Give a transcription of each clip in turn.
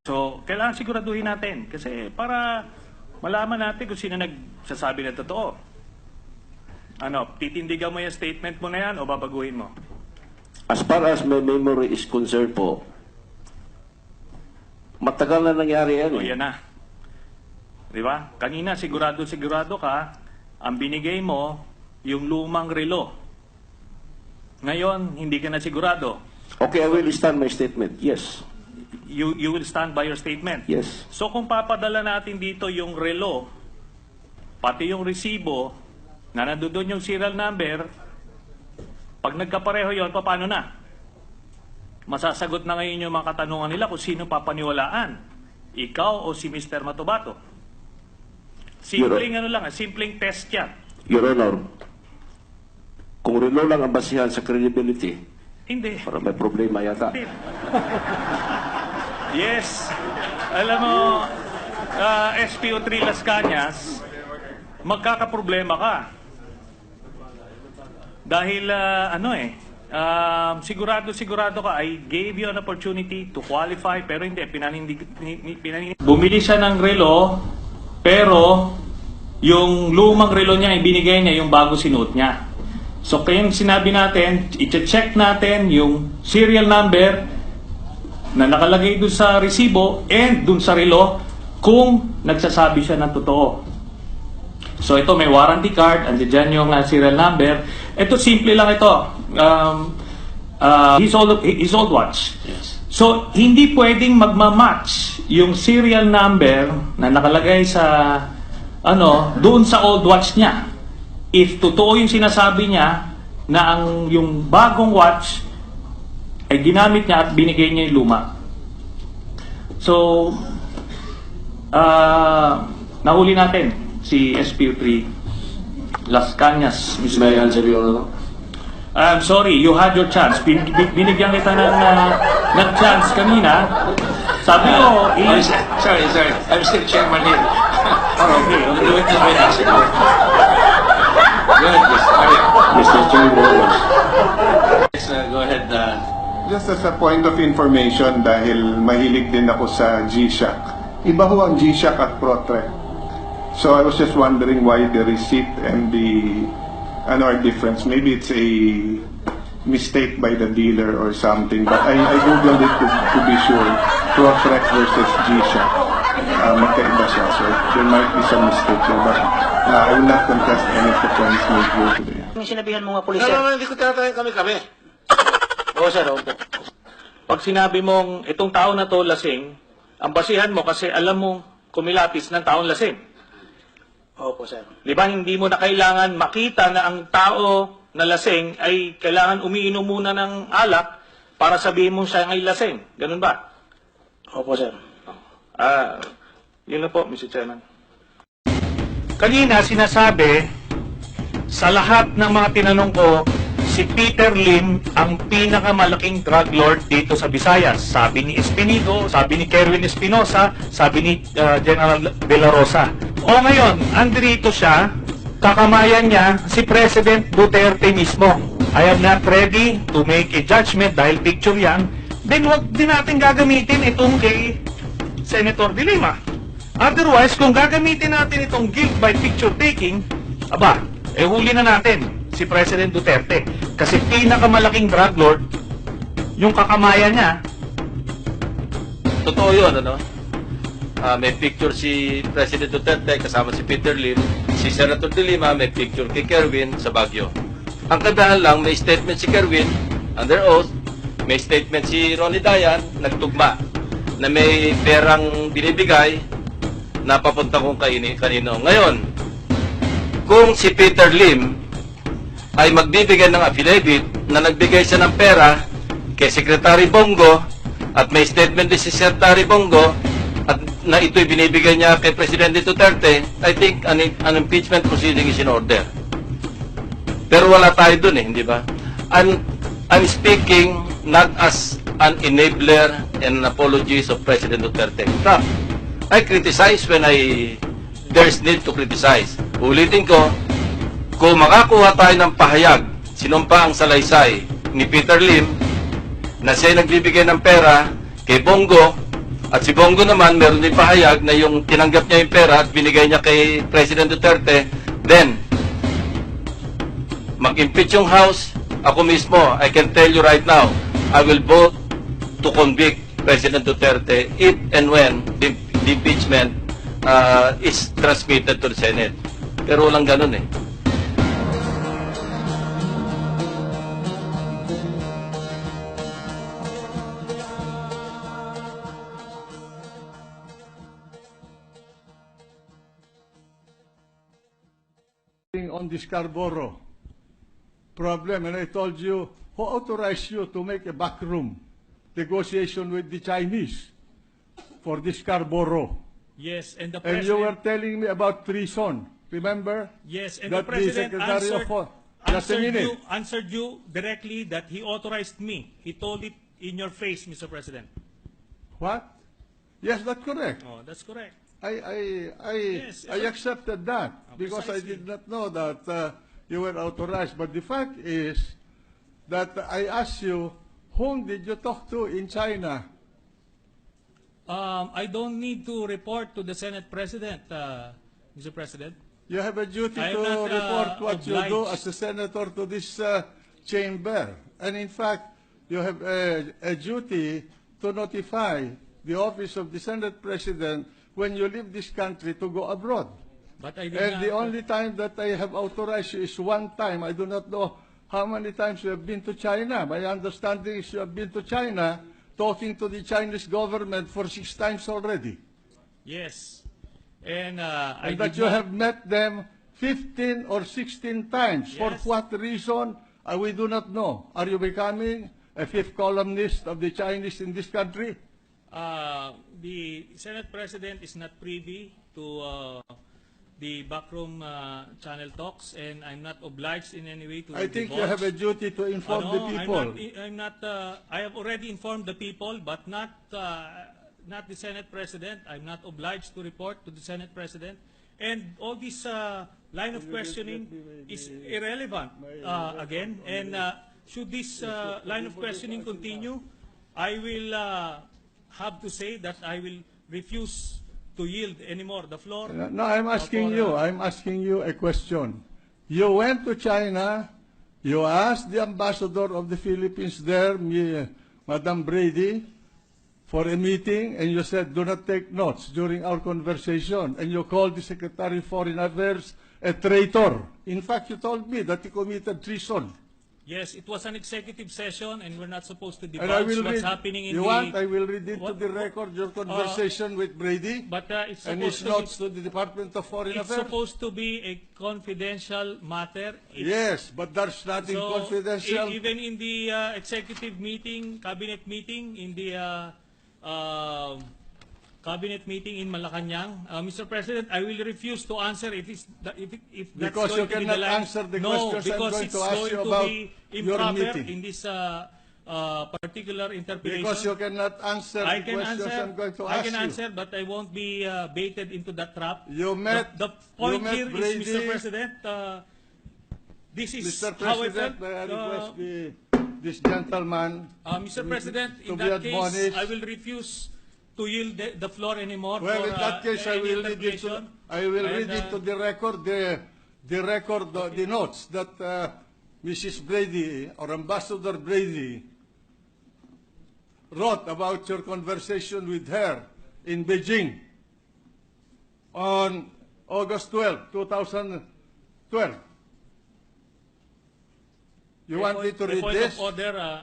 So, kailangan siguraduhin natin kasi para malaman natin kung sino nagsasabi ng totoo. Ano, titindigan mo yung statement mo na yan o babaguhin mo? As far as my memory is concerned po, matagal na nangyari yan. O yan na. Di ba? Kanina sigurado ka, ang binigay mo yung lumang relo. Ngayon, hindi ka na sigurado. Okay, I will stand my statement. Yes. You will stand by your statement? Yes. So kung papadala natin dito yung relo, pati yung resibo, na nandoon yung serial number, pag nagkapareho yon, paano na? Masasagot na ngayon yung mga katanungan nila kung sino papaniwalaan. Ikaw o si Mr. Matubato. Simpleng ano lang, simpleng test yan. Your Honor, kung relo lang ang basihan sa credibility, Hindi. para may problema yata. Hindi. Yes. Alam mo, SPO Trillanes Cañas, magkakaproblema ka. Dahil, sigurado ka, I gave you an opportunity to qualify, pero hindi, bumili siya ng relo, pero yung lumang relo niya, ibinigay niya yung bago sinuot niya. So, kaya yung sinabi natin, i-check natin yung serial number na nakalagay doon sa resibo and doon sa relo kung nagsasabi siya ng totoo. So, ito may warranty card, andyan yung serial number. Ito, simple lang ito. His old watch. Yes. So, hindi pwedeng magmamatch yung serial number na nakalagay sa, doon sa old watch niya. If totoo yung sinasabi niya na yung bagong watch ay ginamit niya at binigay niya yung luma. So, nahuli natin si SPO3 Las Cañas. May I answer, Your Honor? I'm sorry, you had your chance. Binigyan kita ng chance kanina. Sabi ko, Sorry. I'm still chairman here. okay. Do it this way, actually. Go ahead, please. Hurry up. Mr. Chairman, Yes, go ahead. Just as a point of information, dahil mahilig din ako sa G-Shock. Iba ho ang G-Shock at Protract. So I was just wondering why the receipt and the are different. Maybe it's a mistake by the dealer or something. But I googled it to be sure. Protract versus G-Shock. Magkaiba siya. So there might be some mistake here. But I will not contest any of the points made here today. Yung sinabihan mo nga pulis, No, hindi ko tinatanong kami. Oo, sir. Opo. Pag sinabi mong itong tao na to lasing, ang basihan mo kasi alam mo kumilatis ng taong lasing. opo sir. Di ba hindi mo na kailangan makita na ang tao na lasing ay kailangan umiinom muna ng alak para sabihin mo siya ay lasing. Ganun ba? Opo sir. Yun na po, Mr. Chairman. Kanina sinasabi sa lahat ng mga tinanong ko, si Peter Lim ang pinakamalaking drug lord dito sa Visayas. Sabi ni Espinido, sabi ni Kerwin Espinosa, sabi ni General De La Rosa. O ngayon, andito siya, kakamayan niya si President Duterte mismo. I am not ready to make a judgment dahil picture yan. Then wag din natin gagamitin itong kay Senator De Lima. Otherwise, kung gagamitin natin itong guilt by picture taking, huli na natin si President Duterte. Kasi pinakamalaking drug lord, yung kakamayan niya. Totoo yun, may picture si President Duterte kasama si Peter Lim. Si Senator De Lima may picture kay Kerwin sa Baguio. Ang kadahan lang, may statement si Kerwin under oath, may statement si Ronnie Dayan, nagtugma, na may perang binibigay na papunta kong kanino. Ngayon, kung si Peter Lim ay magbibigay ng affidavit na nagbigay siya ng pera kay Secretary Bongo at may statement din si Secretary Bongo at na ito'y binibigay niya kay Presidente Duterte, I think an impeachment proceeding is in order. Pero wala tayo dun hindi ba? I'm speaking not as an enabler and an apologist of President Duterte. I criticize when there's need to criticize. Ulitin ko, kung makakuha tayo ng pahayag, sinumpa ang salaysay ni Peter Lim na siya nagbibigay ng pera kay Bongo At si Bongo naman, meron din pahayag na yung tinanggap niya yung pera at binigay niya kay President Duterte, then, mag-impeach yung House, ako mismo, I can tell you right now, I will vote to convict President Duterte if and when the impeachment is transmitted to the Senate. Pero walang ganun eh. On the Scarborough problem, and I told you, who authorized you to make a backroom negotiation with the Chinese for the Scarborough? Yes, and the And you were president. telling me about treason, remember? Yes, and that the president Secretary of just a minute. answered you directly that he authorized me. He told it in your face, Mr. President. What? Yes, that's correct. Oh, that's correct. I accepted that because I precisely. did not know that you were authorized. But the fact is that I asked you, whom did you talk to in China? I don't need to report to the Senate President, Mr. President. You have a duty I am to not, report what you do obliged. as a senator to this chamber. And in fact, you have a duty to notify the office of the Senate President when you leave this country to go abroad. But I did And not. the only time that I have authorized you is one time. I do not know how many times you have been to China. My understanding is you have been to China talking to the Chinese government for 6 times already. Yes, and I And that did you not. have met them 15 or 16 times. For Yes. what reason, we do not know. Are you becoming a fifth columnist of the Chinese in this country? The Senate President is not privy to the backroom channel talks, and I'm not obliged in any way to I think you divulge. have a duty to inform the people. I'm not. I have already informed the people, but not the Senate President. I'm not obliged to report to the Senate President, and all this line of questioning is irrelevant again. And should this line of questioning continue, I will have to say that I will refuse to yield anymore the floor. No, I'm asking for, you. I'm asking you a question. You went to China. You asked the ambassador of the Philippines there, Madam Brady, for a meeting, and you said, do not take notes during our conversation. And you called the Secretary of Foreign Affairs a traitor. In fact, you told me that he committed treason. Yes, it was an executive session, and we're not supposed to And I divulge will what's read. happening in You the. want? I will read it to What- the record your conversation with Brady But it's and his supposed to notes be, to the Department of Foreign it's Affairs. supposed to be a confidential matter. It's- Yes, but there's nothing So, confidential. even in the executive meeting, cabinet meeting, in the cabinet meeting in Malacanang, Mr. President, I will refuse to answer if that's Because going you to be the cannot line. answer the No, questions I'm because going it's to ask going you to about be your improper meeting. in this particular interpretation. Because you cannot answer I the can questions answer. I'm going to I ask can you. answer, but I won't be baited into that trap. You met, The point you met here Brady. is, Mr. President, this is Mr. how I President, felt. may I request this gentleman Mr. President, to in be that case, admonished. I will refuse to yield the floor anymore. Well, for, in that case, I any will read it to, interpretation. I will And, read it to the record, the notes that Mrs. Brady or Ambassador Brady wrote about your conversation with her in Beijing on August 12, 2012. You want me to A read point this? of order,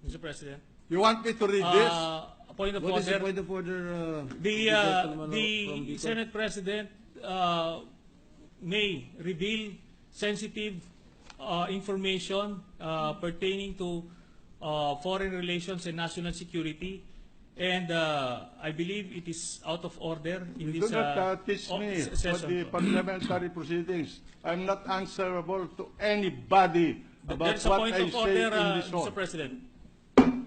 Mr. President. You want me to read this? A point of What is the order. point of order? The from Bicol? Senate President may reveal sensitive information pertaining to foreign relations and national security, and I believe it is out of order in Do this not teach me what session. the parliamentary proceedings. I'm not answerable to anybody There about is a what point I of say order, in this Mr. hall. President.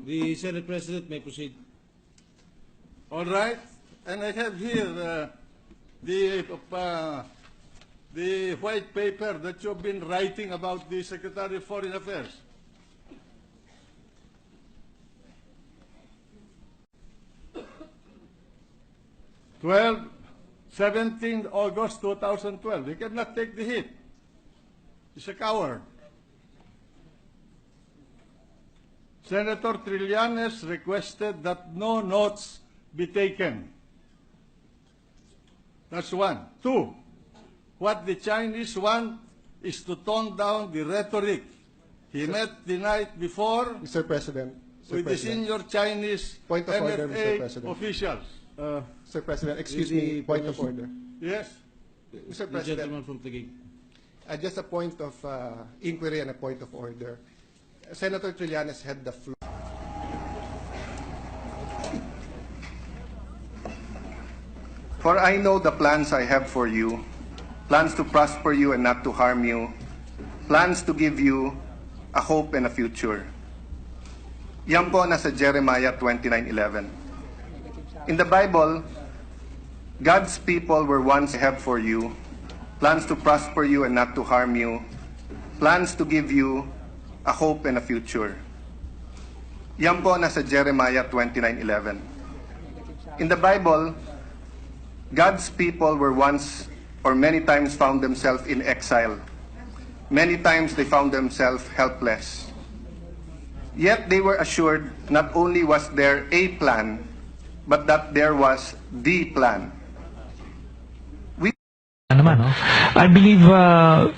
The Senate President may proceed. All right? And I have here the white paper that you've been writing about the Secretary of Foreign Affairs. 17 August 2012. He cannot take the hit. He's a coward. Senator Trillanes requested that no notes be taken. That's one. Two, what the Chinese want is to tone down the rhetoric. He met the night before Mr. President. with the senior Chinese Point of order, Mr. MFA President. officials. Mr. President, excuse me, point of order. Yes? Mr. The gentleman President, from Taguig. just a point of inquiry and a point of order. Senator Trillanes had the floor. For I know the plans I have for you, plans to prosper you and not to harm you, plans to give you a hope and a future. Yan po nasa Jeremiah 29:11. In the Bible, God's people were once have for you, plans to prosper you and not to harm you, plans to give you a hope and a future. Yan po nasa Jeremiah 29:11. In the Bible, God's people were once or many times found themselves in exile. Many times they found themselves helpless. Yet they were assured not only was there a plan, but that there was the plan. Naman, no? I believe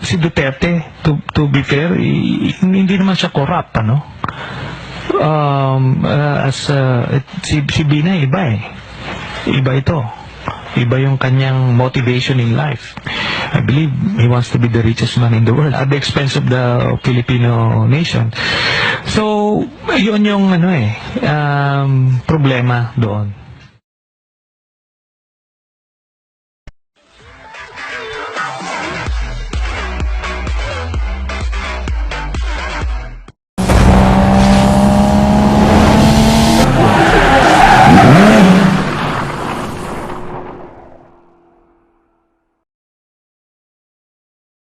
si Duterte, to be fair, hindi naman siya corrupt, ano? Si Binay, iba eh. Iba ito. Iba yung kanyang motivation in life. I believe he wants to be the richest man in the world at the expense of the Filipino nation. So, yun yung problema doon.